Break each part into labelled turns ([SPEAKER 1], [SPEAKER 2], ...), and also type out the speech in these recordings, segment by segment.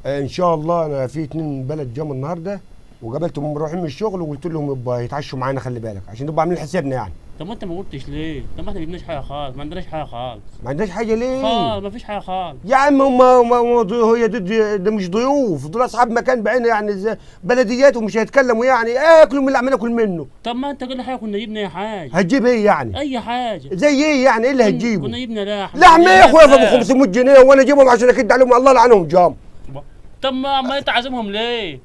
[SPEAKER 1] ان شاء الله. انا في 2 بلد جم النهارده وقابلتهم رايحين من الشغل وقلت لهم يبقى يتعشوا معانا، خلي بالك عشان نبقى عاملين حسابنا يعني.
[SPEAKER 2] طب ما انت ما قلتش ليه؟ طب ما احنا ما جبناش حاجه خالص، ما عندناش حاجه خالص.
[SPEAKER 1] ما عندناش حاجه ليه؟
[SPEAKER 2] خالص ما فيش حاجه خالص
[SPEAKER 1] يا عم هي ده مش ضيوف، دول اصحاب مكان بعينه يعني، زي بلديات ومش هيتكلموا يعني، اكلوا من اللي عمالين ناكل منه.
[SPEAKER 2] طب ما انت قلنا حاجه كنا جبنا اي حاجه.
[SPEAKER 1] هتجيب ايه يعني؟
[SPEAKER 2] اي حاجه.
[SPEAKER 1] زي ايه يعني؟ ايه اللي هتجيبه؟
[SPEAKER 2] كنا جبنا لحم.
[SPEAKER 1] لحم ايه يا اخويا ابو 500 جنيه وانا اجيبهم عشان اكد عليهم الله لعنهم جام.
[SPEAKER 2] طب ما انت عازمهم ليه؟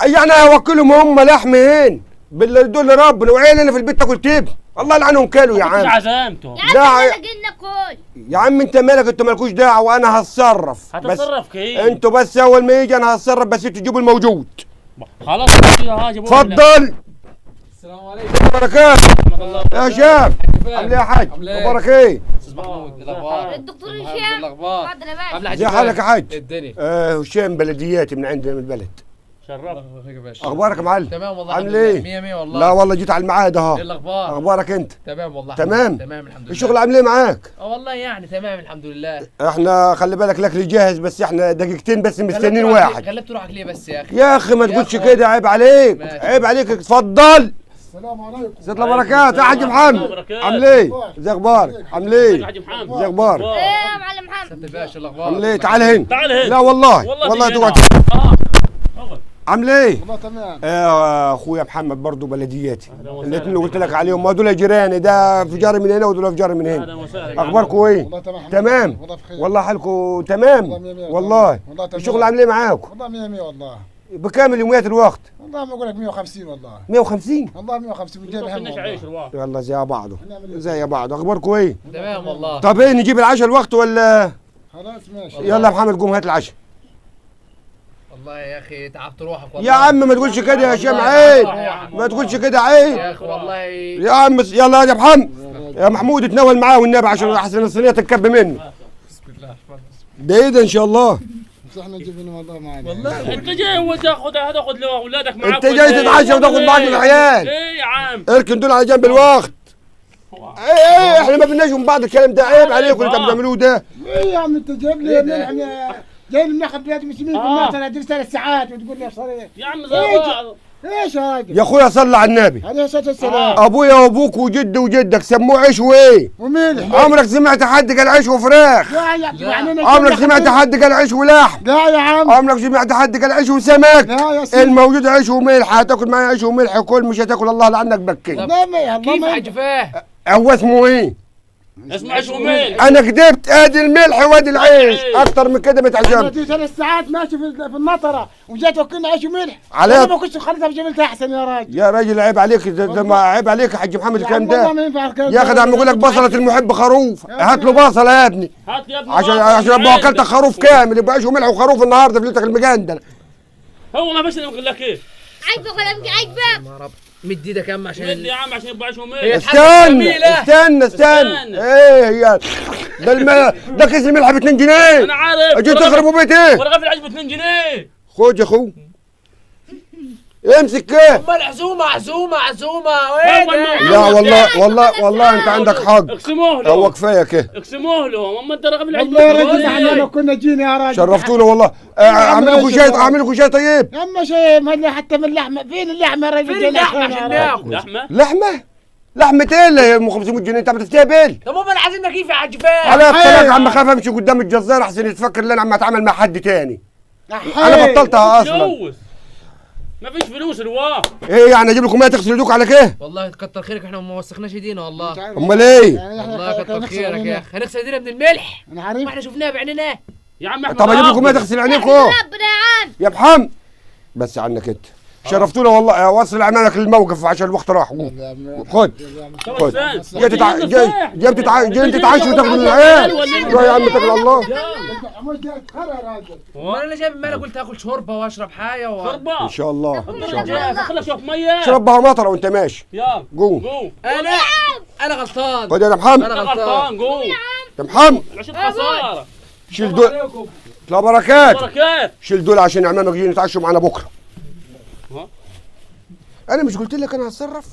[SPEAKER 1] يعني اوكلهم هم لحمين بالله دول ربنا وعيالي انا في البيت تاكل تيب الله لعنهم كلوا يا عم.
[SPEAKER 2] مش عزمتهم
[SPEAKER 1] لا
[SPEAKER 3] يا عم ناكل.
[SPEAKER 1] يا عم انت مالك، انتوا مالكوش دعوه وانا هتصرف.
[SPEAKER 2] هتتصرف كيف؟
[SPEAKER 1] انتوا بس اول ما يجي انا هتصرف، بس انتوا تجيبوا الموجود.
[SPEAKER 2] خلاص
[SPEAKER 1] اتفضل.
[SPEAKER 4] السلام عليكم.
[SPEAKER 1] بركات يا شاب. عامل ايه يا حاج؟ اخبارك ايه؟
[SPEAKER 4] استاذ محمود الاخبار؟
[SPEAKER 3] الدكتور هشام
[SPEAKER 4] الاخبار؟
[SPEAKER 3] اتفضل يا باشا.
[SPEAKER 1] ازي حالك يا حاج؟
[SPEAKER 4] الدنيا
[SPEAKER 1] هشام بلدياتي من عندنا من البلد.
[SPEAKER 2] شرفت.
[SPEAKER 1] اخبارك يا معلم؟
[SPEAKER 4] تمام والله.
[SPEAKER 1] عامل ايه؟
[SPEAKER 4] 100 100 والله.
[SPEAKER 1] لا والله جيت على الميعاد اهو.
[SPEAKER 4] ايه الاخبار؟
[SPEAKER 1] اخبارك انت؟
[SPEAKER 4] تمام والله.
[SPEAKER 1] تمام
[SPEAKER 4] تمام الحمد لله.
[SPEAKER 1] الشغل عامل ايه معاك؟
[SPEAKER 4] والله يعني تمام الحمد لله.
[SPEAKER 1] احنا خلي بالك الاكل جاهز، بس احنا دقيقتين بس مستنيين واحد.
[SPEAKER 4] غلبت روحك ليه بس يا اخي؟
[SPEAKER 1] يا اخي ما تقولش كده، عيب عليك. عيب عليك. اتفضل. السلام عليكم. ست بركات يا حاج محمد. عامل ايه؟ ازي اخبارك؟ عامل ايه؟ ازي اخبارك؟
[SPEAKER 3] ايه يا معلم محمد؟
[SPEAKER 4] سيادة الباشا الاخبار؟
[SPEAKER 1] عامل ايه؟ تعال هنا.
[SPEAKER 2] تعال هنا.
[SPEAKER 1] لا والله والله تقعد. عامل ايه؟
[SPEAKER 5] والله تمام.
[SPEAKER 1] اخويا محمد برضه بلدياتي، الاثنين اللي قلت لك عليهم، ما دول جيراني، ده في جاري من هنا ودول في جاري من هنا. اخباركم ايه؟
[SPEAKER 5] والله تمام.
[SPEAKER 1] تمام
[SPEAKER 5] والله بخير.
[SPEAKER 1] والله حالكم تمام.
[SPEAKER 5] والله تمام.
[SPEAKER 1] الشغل عامل ايه معاكم؟
[SPEAKER 5] والله 100 100 والله.
[SPEAKER 1] بكام اليوميات الوقت؟
[SPEAKER 5] والله ما اقول لك 150 والله.
[SPEAKER 1] 150
[SPEAKER 5] والله 150 من جيب هم والله.
[SPEAKER 1] يلا زي بعضه زي بعض. اخباركم ايه؟
[SPEAKER 4] تمام والله.
[SPEAKER 1] طب ايه نجيب العشاء الوقت ولا؟
[SPEAKER 5] خلاص ماشي.
[SPEAKER 1] يلا يا محمد قوم هات العشاء.
[SPEAKER 4] والله يا اخي تعبت روحك والله.
[SPEAKER 1] يا عم ما تقولش كده يا هشام، عيب. ما تقولش كده عيب
[SPEAKER 4] يا اخي والله.
[SPEAKER 1] يا عم. يلا يا محمد يا محمود اتناول معاه والنبي عشان احسن الصينيه تتكب منه.
[SPEAKER 4] بسم الله الرحمن الرحيم.
[SPEAKER 1] ده ايه ده ان شاء الله؟
[SPEAKER 5] بس احنا جبنا والله معنا.
[SPEAKER 4] والله
[SPEAKER 2] انت جاي هتاخد لاولادك معاك.
[SPEAKER 1] انت جاي تتعشى وتاخد معاك العيال.
[SPEAKER 2] ايه يا عم؟
[SPEAKER 1] اركن دول على جنب الوقت. ايه احنا ما بدناش من بعض الكلام ده، عيب عليكم اللي انتوا بتعملوه ده.
[SPEAKER 5] ايه يا عم انت جايب لي احنا جاي ناخذ بلاد مسلمين في النار 3 ساعات وتقول لي صار
[SPEAKER 2] يا عم زي بعض.
[SPEAKER 5] ايش يا راجل؟
[SPEAKER 1] يا اخويا صلى على النبي
[SPEAKER 5] عليه الصلاه والسلام.
[SPEAKER 1] ابويا وابوك وجدي وجدك سموه عيش وايه؟
[SPEAKER 5] وملح.
[SPEAKER 1] عمرك سمعت حد قال عيش وفراخ؟
[SPEAKER 5] لا يعني
[SPEAKER 1] عمرك سمعت حد قال عيش ولحم؟
[SPEAKER 5] لا يا عم.
[SPEAKER 1] عمرك سمعت حد قال عيش وسمك؟
[SPEAKER 5] لا يا سيدي.
[SPEAKER 1] الموجود عيش وملح، هتاكل معايا عيش وملح كل، مش هتاكل الله لعنك بكي.
[SPEAKER 5] لا ما
[SPEAKER 4] كيف حاج فاه؟
[SPEAKER 1] هو اسمه ايه؟
[SPEAKER 2] اسمع شو مين؟
[SPEAKER 1] انا كدبت، ادي الملح وادي العيش، اكتر من كده ما
[SPEAKER 5] انا
[SPEAKER 1] تعجبني.
[SPEAKER 5] دي 3 ساعات ماشي في النطره وجيت وكلنا عيش وملح.
[SPEAKER 1] عليك.
[SPEAKER 5] انا ما كنتش خليتها بجبلتها احسن يا راجل.
[SPEAKER 1] يا راجل عيب عليك، ده ما عيب عليك يا حاج محمد الكلام
[SPEAKER 5] والله
[SPEAKER 1] ده.
[SPEAKER 5] ما ينفع الكلام
[SPEAKER 1] يا اخي ده عم يقول لك بصلة المحب خروف، هات له بصلة يا ابني
[SPEAKER 2] هات يا ابني
[SPEAKER 1] عشان ابو اكلتك خروف كامل، يبقى عيش وملح وخروف النهارده في ليلتك المجندل.
[SPEAKER 2] هو ما فيش اقول لك ايه؟
[SPEAKER 3] عاجبك ولا مش عاجبك؟
[SPEAKER 4] يا رب مد ايدك يا عم عشان
[SPEAKER 2] مد يا عم عشان يبقى عيش وملح.
[SPEAKER 4] هي
[SPEAKER 1] استنى ايه هي ده كيس الملح ب 2 جنيه.
[SPEAKER 2] انا عارف.
[SPEAKER 1] اجي تخربوا بيتي.
[SPEAKER 2] ورغيف العيش ب 2 جنيه.
[SPEAKER 1] خد يا اخو امسك كده.
[SPEAKER 4] امال عزومه وين؟
[SPEAKER 1] لا والله انت عندك حق.
[SPEAKER 2] اقسموه له.
[SPEAKER 1] هو كفايه كده.
[SPEAKER 2] اقسموه له. اما انت رغيف العيش
[SPEAKER 5] والله يا راجل احنا ما كنا جينا يا راجل.
[SPEAKER 1] شرفتونا والله. اعمل لكم شاي، اعمل لكم شاي طيب.
[SPEAKER 5] يا اما شيء ما حتى من اللحمه، فين اللحمه يا راجل؟
[SPEAKER 4] فين اللحمه عشان ناكل؟
[SPEAKER 2] لحمه؟
[SPEAKER 1] لحمة ايه اللي هي ام 500 جنيه؟ انت بتستهبل؟
[SPEAKER 4] طب امال عايزيننا كيف يا حاج فاه؟
[SPEAKER 1] على الطلاق عم خاف امشي قدام الجزار احسن يتفكر ان انا عم اتعامل مع حد تاني. انا بطلتها اصلا.
[SPEAKER 2] فلوس. ما فيش فلوس الواقع.
[SPEAKER 1] ايه يعني اجيب لكم ميه تغسل ايدوك على كده؟
[SPEAKER 4] والله كتر خيرك احنا ما وسخناش ايدينا والله.
[SPEAKER 1] امال ايه؟
[SPEAKER 4] والله كتر خيرك يا اخي. هنغسل ايدينا من الملح.
[SPEAKER 5] انا عارف.
[SPEAKER 4] ما احنا شفناها بعيننا.
[SPEAKER 2] يا عم احمد
[SPEAKER 1] طب اجيب لكم ميه تغسل عينيكم
[SPEAKER 3] ربنا يا عم.
[SPEAKER 1] يا محمد. بس عنك انت شرفتونا والله. وصل عنك للموقف عشان الوقت راح. خد جاي تتعشوا وتاخدوا من العيال. يا عم اتكل على الله.
[SPEAKER 4] ما انا جايب مالك قلت اكل شوربه واشرب حاجه
[SPEAKER 2] شوربه
[SPEAKER 1] ان شاء الله ان شاء الله.
[SPEAKER 2] خلينا شوف ميه.
[SPEAKER 1] اشرب بها مطره وانت ماشي.
[SPEAKER 2] يلا
[SPEAKER 1] قوم.
[SPEAKER 4] انا غلطان.
[SPEAKER 1] خد يا محمد.
[SPEAKER 4] انا
[SPEAKER 2] غلطان. قوم
[SPEAKER 1] يا محمد
[SPEAKER 2] عشان خساره.
[SPEAKER 1] شيل دول. لا بركات.
[SPEAKER 2] بركات.
[SPEAKER 1] شيل دول عشان عمامك يجوا يتعشوا معانا بكره. انا مش قلت لك انا هتصرف؟